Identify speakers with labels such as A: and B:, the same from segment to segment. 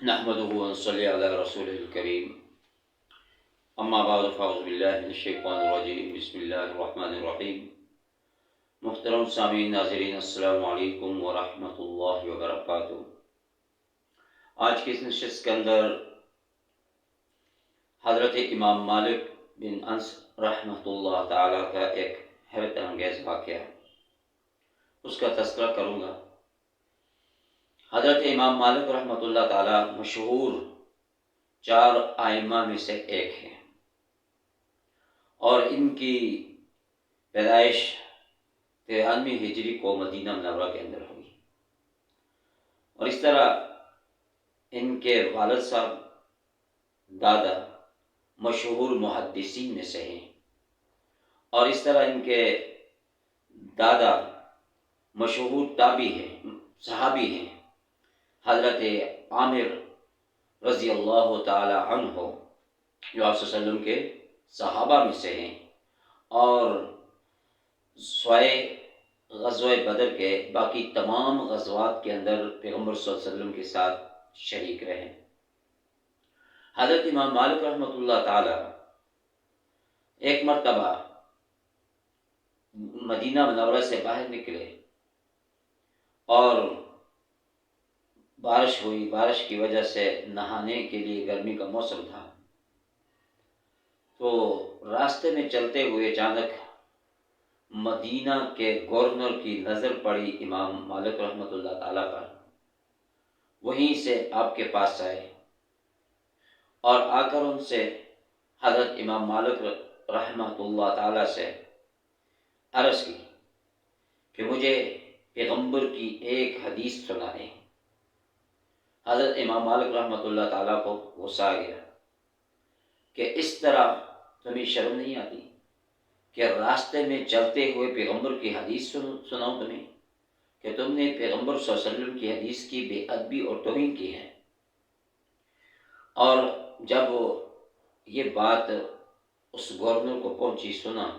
A: نحمده ونصلي على رسوله الكريم اما بعد فاعوذ باللہ من الشیطان الرجیم بسم اللہ الرحمن الرحیم۔ محترم سامعین ناظرین، السلام علیکم ورحمۃ اللہ وبرکاتہ۔ آج کی اس نشست کے اندر حضرت امام مالک بن انس رحمۃ اللہ تعالیٰ کا ایک حیرت انگیز واقعہ اس کا تذکرہ کروں گا۔ حضرت امام مالک رحمۃ اللہ تعالیٰ مشہور 4 ائمہ میں سے ایک ہیں، اور ان کی پیدائش 93 ہجری کو مدینہ منورہ کے اندر ہوئی، اور اس طرح ان کے والد صاحب دادا مشہور محدثین میں سے ہیں، اور اس طرح ان کے دادا مشہور تابعی ہیں، صحابی ہیں، حضرت عامر رضی اللہ تعالی عنہ جو آپ صلی اللہ علیہ وسلم کے صحابہ میں سے ہیں، اور سوائے غزوہ بدر کے باقی تمام غزوات کے اندر پیغمبر صلی اللہ علیہ وسلم کے ساتھ شریک رہے۔ حضرت امام مالک رحمۃ اللہ تعالی ایک مرتبہ مدینہ منورہ سے باہر نکلے اور بارش ہوئی، بارش کی وجہ سے نہانے کے لیے گرمی کا موسم تھا، تو راستے میں چلتے ہوئے اچانک مدینہ کے گورنر کی نظر پڑی امام مالک رحمۃ اللہ تعالیٰ پر۔ وہیں سے آپ کے پاس آئے اور آ کر ان سے حضرت امام مالک رحمۃ اللہ تعالیٰ سے عرض کی کہ مجھے پیغمبر کی ایک حدیث سنا دیں۔ حضرت امام مالک رحمۃ اللہ تعالیٰ کو غصہ آ گیا کہ اس طرح تمہیں شرم نہیں آتی کہ راستے میں چلتے ہوئے پیغمبر کی حدیث سناؤں تمہیں، کہ تم نے پیغمبر صلی اللہ علیہ وسلم کی حدیث کی بے ادبی اور توہین کی ہے۔ اور جب یہ بات اس گورنر کو پہنچی، سنا،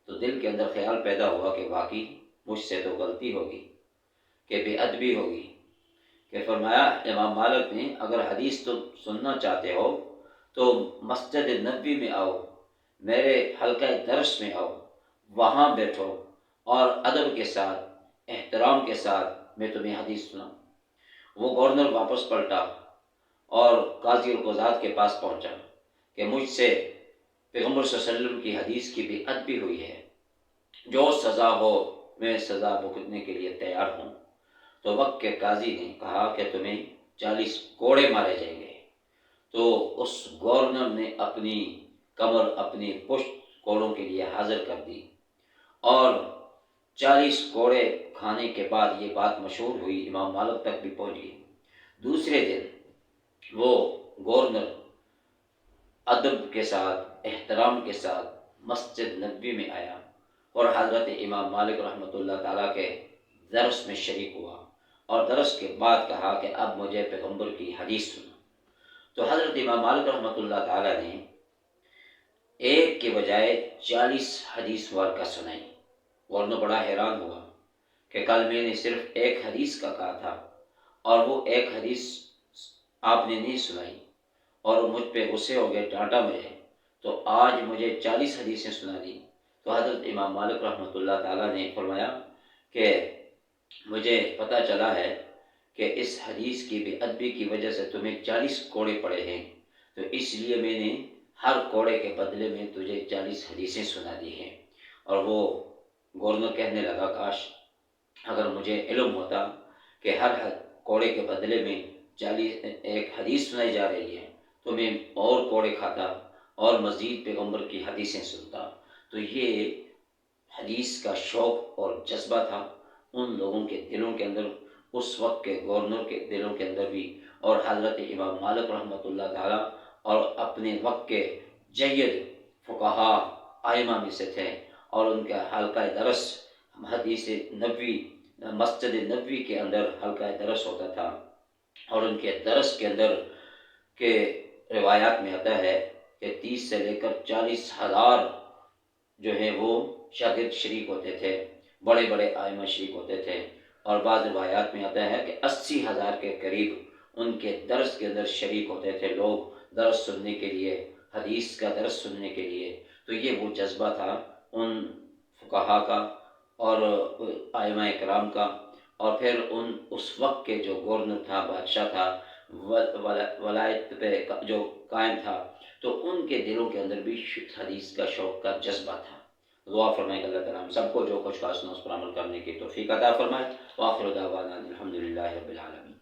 A: تو دل کے اندر خیال پیدا ہوا کہ واقعی مجھ سے تو غلطی ہوگی، کہ بے ادبی ہوگی، کہ فرمایا امام مالک نے اگر حدیث تم سننا چاہتے ہو تو مسجد نبوی میں آؤ، میرے حلقہ درس میں آؤ، وہاں بیٹھو اور ادب کے ساتھ، احترام کے ساتھ میں تمہیں حدیث سناؤں۔ وہ گورنر واپس پلٹا اور قاضی القضات کے پاس پہنچا کہ مجھ سے پیغمبر صلی اللہ علیہ وسلم کی حدیث کی بے ادبی ہوئی ہے، جو سزا ہو میں سزا بھگتنے کے لیے تیار ہوں۔ تو وقت کے قاضی نے کہا کہ تمہیں 40 کوڑے مارے جائیں گے۔ تو اس گورنر نے اپنی کمر، اپنی پشت کوڑوں کے لیے حاضر کر دی، اور 40 کوڑے کھانے کے بعد یہ بات مشہور ہوئی، امام مالک تک بھی پہنچ گئی۔ دوسرے دن وہ گورنر ادب کے ساتھ، احترام کے ساتھ مسجد نبوی میں آیا اور حضرت امام مالک رحمۃ اللہ تعالیٰ کے درس میں شریک ہوا، اور درس کے بعد کہا کہ اب مجھے پیغمبر کی حدیث سنا۔ تو حضرت امام مالک رحمۃ اللہ تعالیٰ نے ایک کے بجائے 40 حدیث مبارکہ سنائی۔ ورنہ بڑا حیران ہوا کہ کل میں نے صرف ایک حدیث کا کہا تھا، اور وہ ایک حدیث آپ نے نہیں سنائی، اور مجھ پہ غصے ہو گئے، ڈانٹا مجھے، تو آج مجھے 40 حدیثیں سنا دی۔ تو حضرت امام مالک رحمۃ اللہ تعالیٰ نے فرمایا کہ مجھے پتہ چلا ہے کہ اس حدیث کی بے ادبی کی وجہ سے تمہیں 40 کوڑے پڑے ہیں، تو اس لیے میں نے ہر کوڑے کے بدلے میں تجھے 40 حدیثیں سنا دی ہیں۔ اور وہ گورنر کہنے لگا کاش اگر مجھے علم ہوتا کہ ہر کوڑے کے بدلے میں 40 ایک حدیث سنائی جا رہی ہے تو میں اور کوڑے کھاتا اور مزید پیغمبر کی حدیثیں سنتا۔ تو یہ حدیث کا شوق اور جذبہ تھا ان لوگوں کے دلوں کے اندر، اس وقت کے گورنر کے دلوں کے اندر بھی، اور حضرت امام مالک رحمۃ اللہ تعالیٰ اور اپنے وقت کے جید فقہا ائمہ میں سے تھے، اور ان کا حلقہ درس حدیث نبوی، مسجد نبوی کے اندر حلقہ درس ہوتا تھا، اور ان کے درس کے اندر کے روایات میں آتا ہے کہ 30 سے لے کر 40,000 جو ہیں وہ شاگرد شریک ہوتے تھے، بڑے بڑے ائمہ شریک ہوتے تھے، اور بعض روایات میں آتا ہے کہ 80,000 کے قریب ان کے درس کے اندر شریک ہوتے تھے لوگ، درس سننے کے لیے، حدیث کا درس سننے کے لیے۔ تو یہ وہ جذبہ تھا ان فقہا کا اور ائمہ کرام کا، اور پھر اس وقت کے جو گورنر تھا، بادشاہ تھا، ولایت پہ جو قائم تھا، تو ان کے دلوں کے اندر بھی حدیث کا شوق کا جذبہ تھا۔ دعا فرمائے کہ اللہ تعالیٰ ہم سب کو جو کچھ خاص اس پر عمل کرنے کی توفیق عطا فرمائے۔ وآخر دعوانا الحمدللہ رب العالمین۔